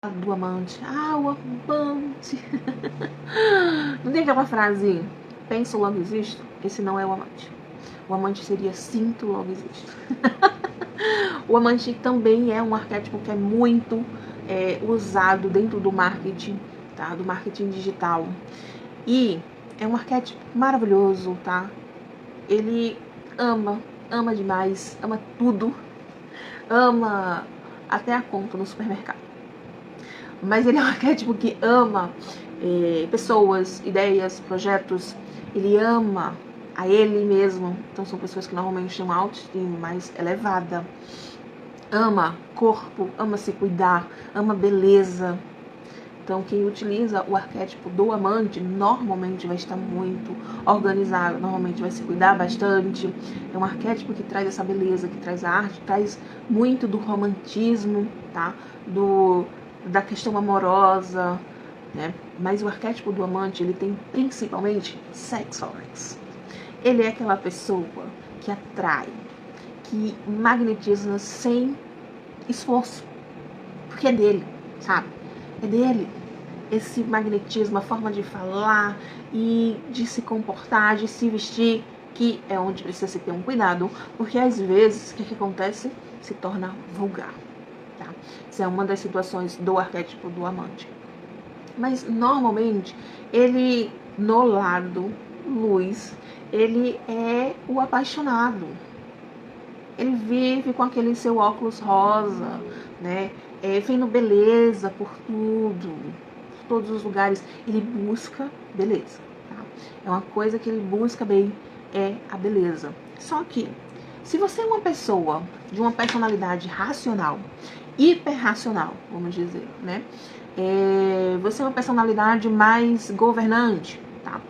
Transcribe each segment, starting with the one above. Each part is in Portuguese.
do amante. Ah, o amante. Não tem aquela frase, penso logo existo? Esse não é o amante. O amante seria sinto logo existo. O amante também é um arquétipo que é muito usado dentro do marketing, tá? Do marketing digital. E é um arquétipo maravilhoso, tá? Ele ama demais, ama tudo, ama até a conta no supermercado. Mas ele é um arquétipo que ama pessoas, ideias, projetos. Ele ama a ele mesmo. Então são pessoas que normalmente têm uma autoestima mais elevada. Ama corpo, ama se cuidar, ama beleza. Então quem utiliza o arquétipo do amante normalmente vai estar muito organizado, normalmente vai se cuidar bastante. É um arquétipo que traz essa beleza, que traz a arte, traz muito do romantismo, tá? Da questão amorosa, né? Mas o arquétipo do amante, ele tem principalmente sexualness. Ele é aquela pessoa que atrai, que magnetiza sem esforço, porque é dele, sabe? É dele. Esse magnetismo, a forma de falar e de se comportar, de se vestir, que é onde precisa se ter um cuidado, porque às vezes o que acontece? Se torna vulgar. Tá? Isso é uma das situações do arquétipo do amante. Mas normalmente ele, no lado luz, ele é o apaixonado. Ele vive com aquele seu óculos rosa, né? Vendo beleza por tudo, por todos os lugares. Ele busca beleza. Tá? É uma coisa que ele busca bem, é a beleza. Só que, se você é uma pessoa de uma personalidade racional, hiperracional, vamos dizer, né? Você é uma personalidade mais governante, tá?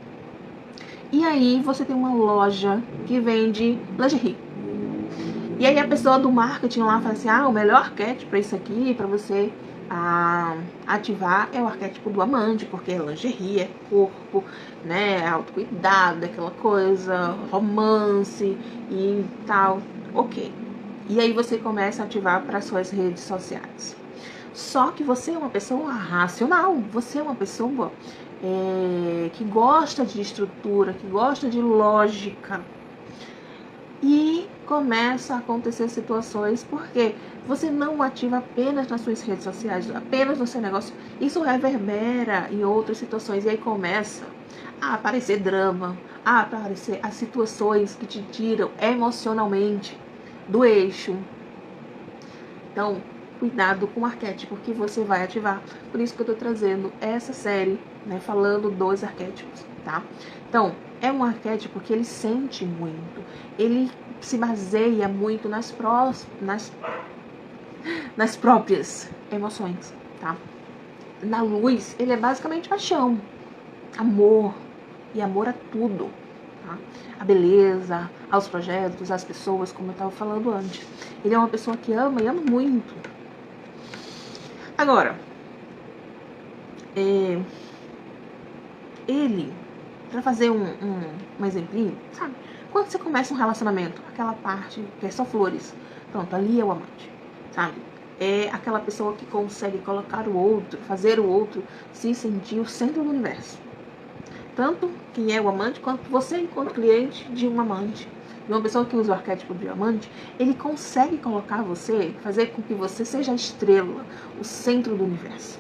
E aí você tem uma loja que vende lingerie. E aí a pessoa do marketing lá fala assim, o melhor arquétipo para isso aqui, para você ativar, é o arquétipo do amante, porque é lingerie, é corpo, né, é autocuidado, aquela coisa, romance e tal, ok. E aí você começa a ativar para suas redes sociais. Só que você é uma pessoa racional, você é uma pessoa que gosta de estrutura, que gosta de lógica. E começa a acontecer situações porque você não ativa apenas nas suas redes sociais, apenas no seu negócio. Isso reverbera em outras situações. E aí começa a aparecer drama, a aparecer as situações que te tiram emocionalmente do eixo. Então, cuidado com o arquétipo que você vai ativar. Por isso que eu tô trazendo essa série, né, falando dos arquétipos, tá? Então, é um arquétipo que ele sente muito, ele se baseia muito nas próprias emoções, tá? Na luz, ele é basicamente paixão, amor, e amor a tudo, tá? A beleza, aos projetos, às pessoas, como eu estava falando antes. Ele é uma pessoa que ama e ama muito. Agora, ele, para fazer um exemplinho, sabe? Quando você começa um relacionamento, aquela parte que é só flores, pronto, ali é o amante, sabe? É aquela pessoa que consegue colocar o outro, fazer o outro se sentir o centro do universo. Tanto quem é o amante, quanto você enquanto cliente de um amante. De uma pessoa que usa o arquétipo de amante, ele consegue colocar você, fazer com que você seja a estrela, o centro do universo.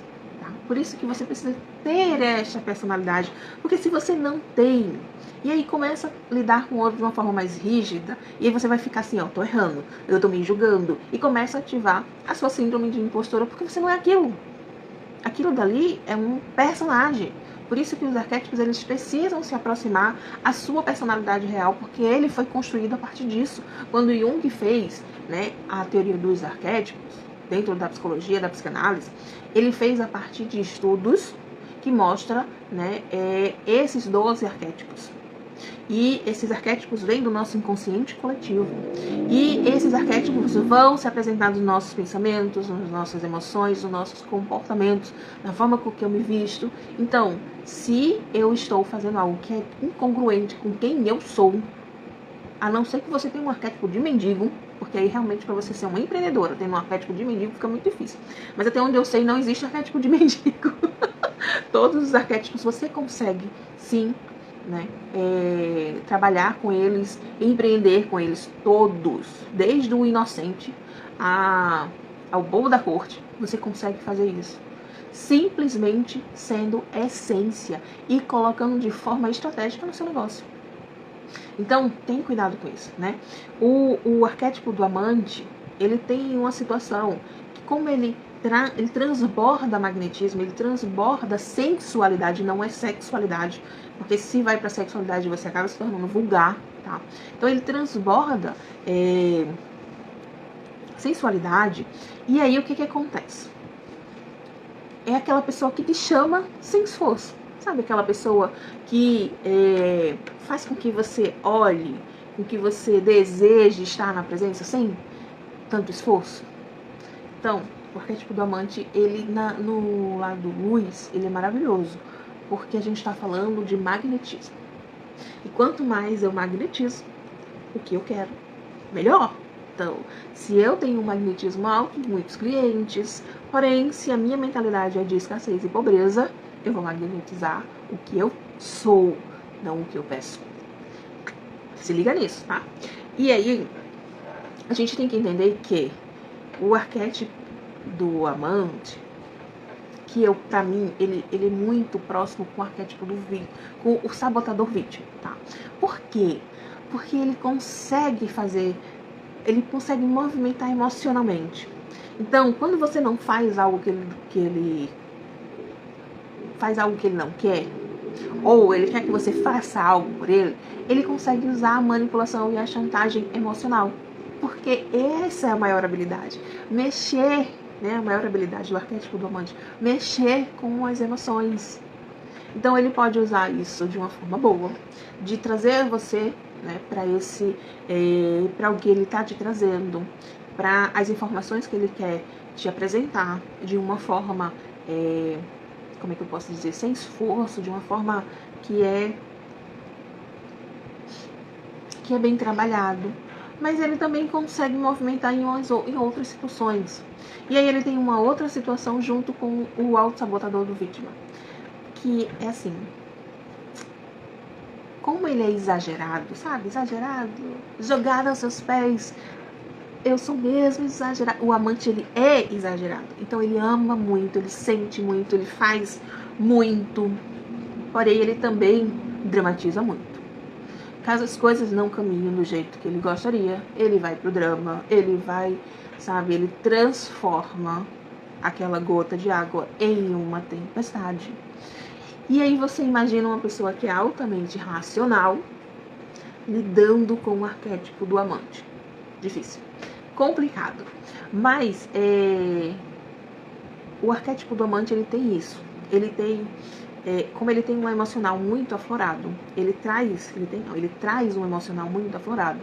Por isso que você precisa ter esta personalidade. Porque se você não tem, e aí começa a lidar com o outro de uma forma mais rígida, e aí você vai ficar assim, tô errando, eu tô me julgando, e começa a ativar a sua síndrome de impostora, porque você não é aquilo. Aquilo dali é um personagem. Por isso que os arquétipos, eles precisam se aproximar à sua personalidade real, porque ele foi construído a partir disso. Quando Jung fez, né, a teoria dos arquétipos, dentro da psicologia, da psicanálise, ele fez a partir de estudos que mostram, né, esses 12 arquétipos. E esses arquétipos vêm do nosso inconsciente coletivo. E esses arquétipos vão se apresentar nos nossos pensamentos, nas nossas emoções, nos nossos comportamentos, na forma com que eu me visto. Então, se eu estou fazendo algo que é incongruente com quem eu sou, a não ser que você tenha um arquétipo de mendigo, Porque aí realmente para você ser uma empreendedora, tendo um arquétipo de mendigo, fica muito difícil. Mas até onde eu sei, não existe arquétipo de mendigo. Todos os arquétipos você consegue, sim, né, trabalhar com eles, empreender com eles todos, desde o inocente ao bobo da corte, você consegue fazer isso. Simplesmente sendo essência e colocando de forma estratégica no seu negócio. Então, tem cuidado com isso, né? O arquétipo do amante, ele tem uma situação que, como ele transborda magnetismo, ele transborda sensualidade, não é sexualidade, porque se vai para sexualidade você acaba se tornando vulgar, tá? Então ele transborda sensualidade, e aí o que acontece? É aquela pessoa que te chama sem esforço, sabe? Aquela pessoa que faz com que você olhe, com que você deseje estar na presença sem tanto esforço. Então, o arquétipo do amante, ele no lado luz, ele é maravilhoso, porque a gente está falando de magnetismo. E quanto mais eu magnetizo o que eu quero, melhor. Então, se eu tenho um magnetismo alto, muitos clientes, porém, se a minha mentalidade é de escassez e pobreza, eu vou magnetizar o que eu sou, não o que eu peço. Se liga nisso, tá? E aí, a gente tem que entender que o arquétipo do amante, que pra mim, ele é muito próximo com o arquétipo com o sabotador vítima, tá? Por quê? Porque ele consegue movimentar emocionalmente. Então, quando você não faz algo que ele não quer, ou ele quer que você faça algo por ele, ele consegue usar a manipulação e a chantagem emocional. Porque essa é a maior habilidade. Mexer, né? A maior habilidade do arquétipo do amante. Mexer com as emoções. Então ele pode usar isso de uma forma boa, de trazer você, né, para o que ele está te trazendo, para as informações que ele quer te apresentar de uma forma, como é que eu posso dizer, sem esforço, de uma forma que é bem trabalhado. Mas ele também consegue movimentar em outras situações. E aí ele tem uma outra situação junto com o autossabotador do vítima, que é assim, como ele é exagerado, sabe? Exagerado, jogado aos seus pés. Eu sou mesmo exagerado. O amante, ele é exagerado. Então ele ama muito, ele sente muito, ele faz muito. Porém, ele também dramatiza muito. Caso as coisas não caminhem do jeito que ele gostaria, ele vai pro drama, ele vai, sabe, ele transforma aquela gota de água em uma tempestade. E aí você imagina uma pessoa que é altamente racional lidando com o arquétipo do amante. Difícil, complicado. Mas o arquétipo do amante, ele tem isso. Ele tem, como ele tem um emocional muito aflorado, ele traz um emocional muito aflorado.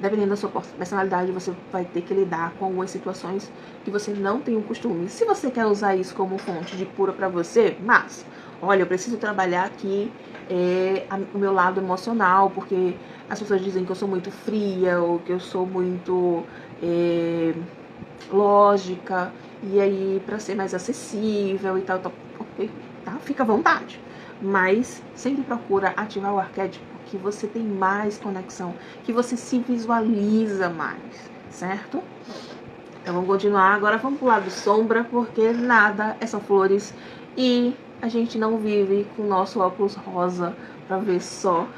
Dependendo da sua personalidade, você vai ter que lidar com algumas situações que você não tem o costume. Se você quer usar isso como fonte de cura pra você, mas, olha, eu preciso trabalhar aqui o meu lado emocional, porque as pessoas dizem que eu sou muito fria, ou que eu sou muito lógica, e aí pra ser mais acessível e tal, ok, tá? Fica à vontade. Mas sempre procura ativar o arquétipo que você tem mais conexão, que você se visualiza mais, certo? Então vamos continuar. Agora vamos pro lado sombra, porque nada é só flores e a gente não vive com o nosso óculos rosa para ver só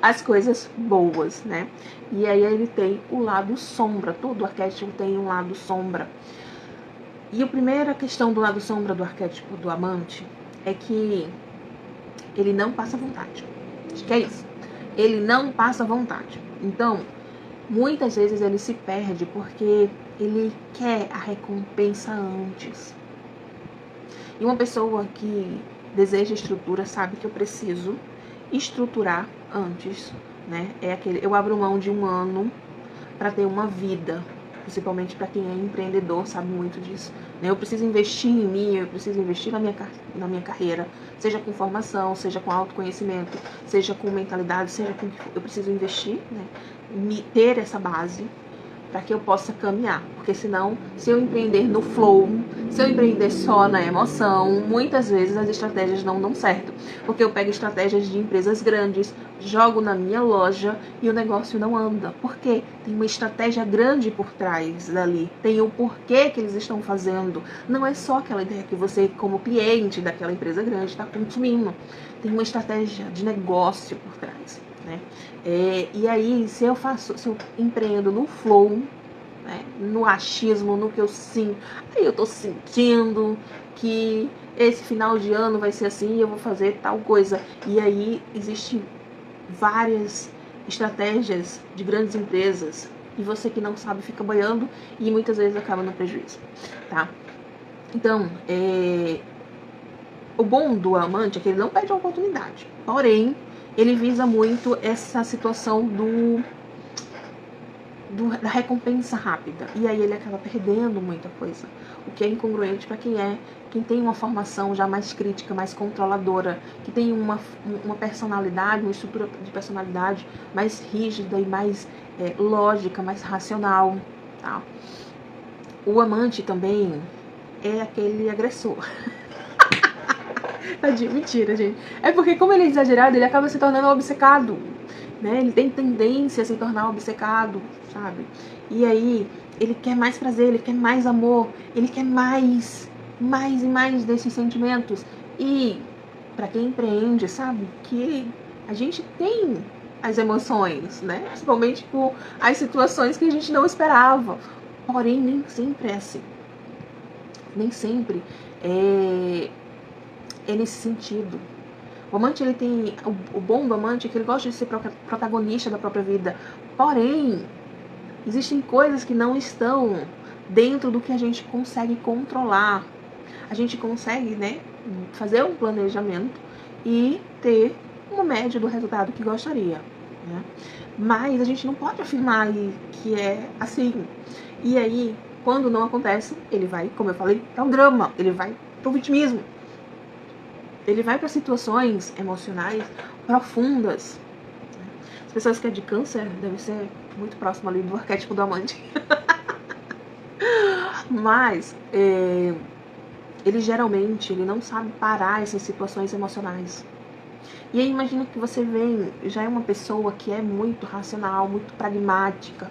as coisas boas, né? E aí ele tem o lado sombra, todo arquétipo tem um lado sombra. E a primeira questão do lado sombra do arquétipo do amante é que ele não passa vontade. Acho que é isso. Ele não passa vontade. Então, muitas vezes ele se perde porque ele quer a recompensa antes. E uma pessoa que deseja estrutura sabe que eu preciso estruturar antes, né? Eu abro mão de um ano para ter uma vida. Principalmente para quem é empreendedor, sabe muito disso. Eu preciso investir em mim, eu preciso investir na minha carreira, seja com formação, seja com autoconhecimento, seja com mentalidade, seja com... Eu preciso investir, né, ter essa base para que eu possa caminhar, porque senão, se eu empreender no flow, se eu empreender só na emoção, muitas vezes as estratégias não dão certo, porque eu pego estratégias de empresas grandes, jogo na minha loja e o negócio não anda, porque tem uma estratégia grande por trás dali, tem o porquê que eles estão fazendo, não é só aquela ideia que você, como cliente daquela empresa grande, está consumindo, tem uma estratégia de negócio por trás. Né? E aí, se eu empreendo no flow, né, no achismo, no que eu sinto, aí eu tô sentindo que esse final de ano vai ser assim, eu vou fazer tal coisa. E aí existem várias estratégias de grandes empresas e você que não sabe fica boiando e muitas vezes acaba no prejuízo, tá? Então, o bom do amante é que ele não perde a oportunidade, porém ele visa muito essa situação da recompensa rápida. E aí ele acaba perdendo muita coisa. O que é incongruente para quem tem uma formação já mais crítica, mais controladora, que tem uma personalidade, uma estrutura de personalidade mais rígida e mais lógica, mais racional. Tá? O amante também é aquele agressor. Tadinho, mentira, gente. É porque como ele é exagerado, ele acaba se tornando obcecado, né? Ele tem tendência a se tornar obcecado, sabe? E aí, ele quer mais prazer, ele quer mais amor, ele quer mais e mais desses sentimentos. E, pra quem empreende, sabe? Que a gente tem as emoções, né? Principalmente por as situações que a gente não esperava. Porém, nem sempre é assim. Nem sempre é nesse sentido. O amante, ele tem... O bom do amante é que ele gosta de ser protagonista da própria vida. Porém, existem coisas que não estão dentro do que a gente consegue controlar. A gente consegue, né, fazer um planejamento e ter uma média do resultado que gostaria, né? Mas a gente não pode afirmar que é assim. E aí, quando não acontece, ele vai, como eu falei, para o drama, ele vai para o vitimismo. Ele vai para situações emocionais profundas. As pessoas que é de câncer devem ser muito próximo ali do arquétipo do amante. Mas ele geralmente não sabe parar essas situações emocionais. E aí imagina que você já é uma pessoa que é muito racional, muito pragmática,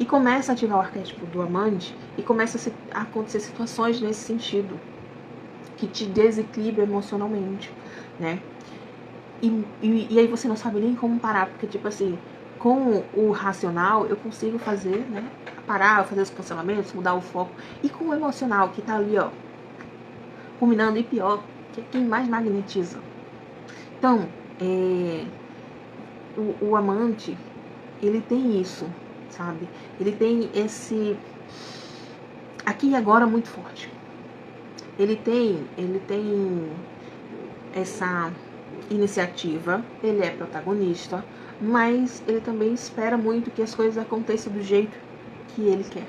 e começa a ativar o arquétipo do amante e começa a acontecer situações nesse sentido, que te desequilibra emocionalmente, né? E aí você não sabe nem como parar, porque tipo assim, com o racional eu consigo fazer, né? Parar, fazer os cancelamentos, mudar o foco. E com o emocional, que tá ali, ó, culminando, e pior, que é quem mais magnetiza. Então, o amante, ele tem isso, sabe? Ele tem esse aqui e agora muito forte. Ele tem essa iniciativa, ele é protagonista, mas ele também espera muito que as coisas aconteçam do jeito que ele quer,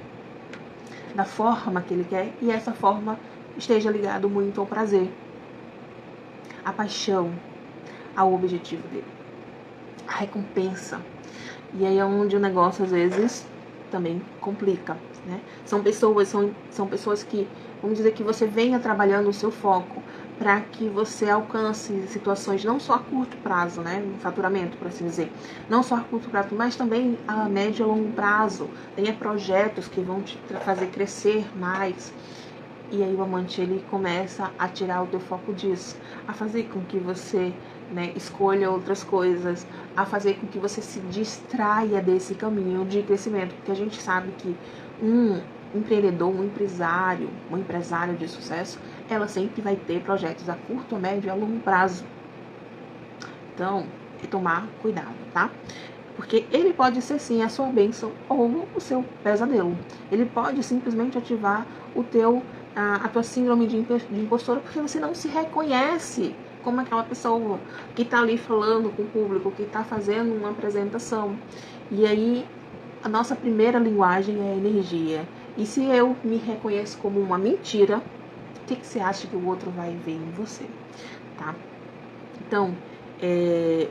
da forma que ele quer, e essa forma esteja ligado muito ao prazer, à paixão, ao objetivo dele, a recompensa. E aí é onde o negócio às vezes também complica, né? São pessoas que, vamos dizer, que você venha trabalhando o seu foco para que você alcance situações não só a curto prazo, né, um faturamento, por assim dizer, não só a curto prazo, mas também a médio e longo prazo. Tenha projetos que vão te fazer crescer mais. E aí o amante, ele começa a tirar o teu foco disso, a fazer com que você, né, escolha outras coisas, a fazer com que você se distraia desse caminho de crescimento, porque a gente sabe que um empreendedor, um empresário de sucesso, ela sempre vai ter projetos a curto, a médio e a longo prazo. Então, é tomar cuidado, tá? Porque ele pode ser sim a sua bênção ou o seu pesadelo. Ele pode simplesmente ativar a tua síndrome de impostora, porque você não se reconhece como aquela pessoa que está ali falando com o público, que está fazendo uma apresentação. E aí, a nossa primeira linguagem é a energia. E se eu me reconheço como uma mentira, o que você acha que o outro vai ver em você, tá? Então,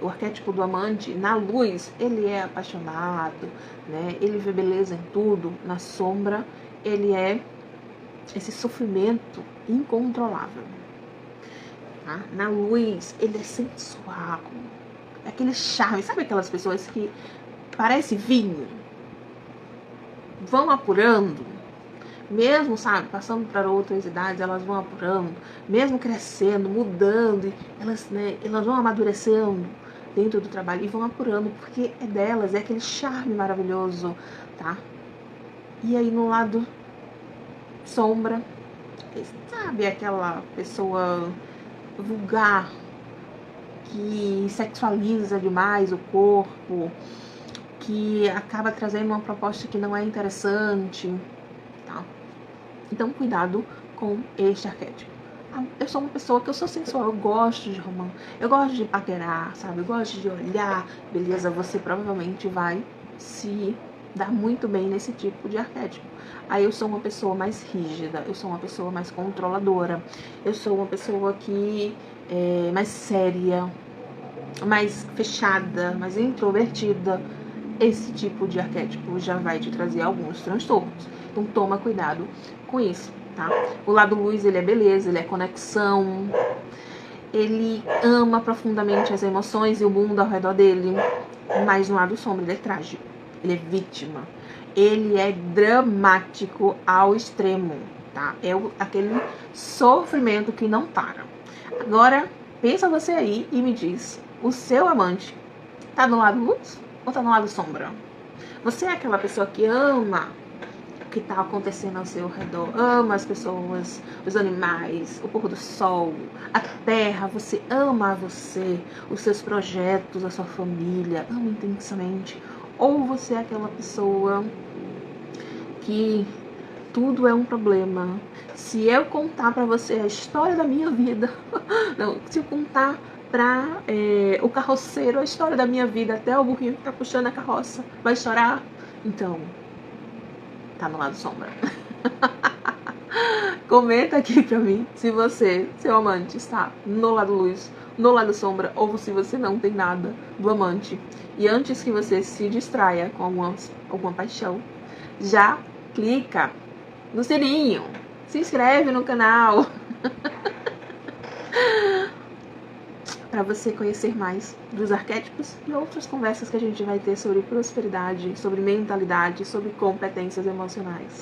o arquétipo do amante, na luz, ele é apaixonado, né? Ele vê beleza em tudo. Na sombra, ele é esse sofrimento incontrolável. Tá? Na luz, ele é sensual, é aquele charme. Sabe aquelas pessoas que parece vinho? Vão apurando, mesmo, sabe, passando para outras idades, elas vão apurando, mesmo crescendo, mudando, elas vão amadurecendo dentro do trabalho e vão apurando, porque é delas, é aquele charme maravilhoso, tá? E aí no lado sombra, sabe, aquela pessoa vulgar que sexualiza demais o corpo, que acaba trazendo uma proposta que não é interessante, tá? Então, cuidado com este arquétipo. Eu sou uma pessoa que eu sou sensual, eu gosto de romance, eu gosto de paquerar, sabe? Eu gosto de olhar, beleza? Você provavelmente vai se dar muito bem nesse tipo de arquétipo. Aí eu sou uma pessoa mais rígida, eu sou uma pessoa mais controladora, eu sou uma pessoa que é mais séria, mais fechada, mais introvertida. Esse tipo de arquétipo já vai te trazer alguns transtornos. Então toma cuidado com isso, tá? O lado luz, ele é beleza, ele é conexão, ele ama profundamente as emoções e o mundo ao redor dele, mas no lado sombra ele é trágico, ele é vítima, ele é dramático ao extremo, tá? É aquele sofrimento que não para. Agora, pensa você aí e me diz, o seu amante tá do lado luz ou tá no lado sombra? Você é aquela pessoa que ama o que tá acontecendo ao seu redor, ama as pessoas, os animais, o pôr do sol, a terra, você ama você, os seus projetos, a sua família, ama intensamente? Ou você é aquela pessoa que tudo é um problema? Se eu contar pra você a história da minha vida, não, se eu contar para o carroceiro a história da minha vida, até o burrinho que tá puxando a carroça vai chorar, então tá no lado sombra. Comenta aqui pra mim se você, seu amante, está no lado luz, no lado sombra, ou se você não tem nada do amante. E antes que você se distraia com alguma paixão, já clica no sininho, se inscreve no canal para você conhecer mais dos arquétipos e outras conversas que a gente vai ter sobre prosperidade, sobre mentalidade, sobre competências emocionais.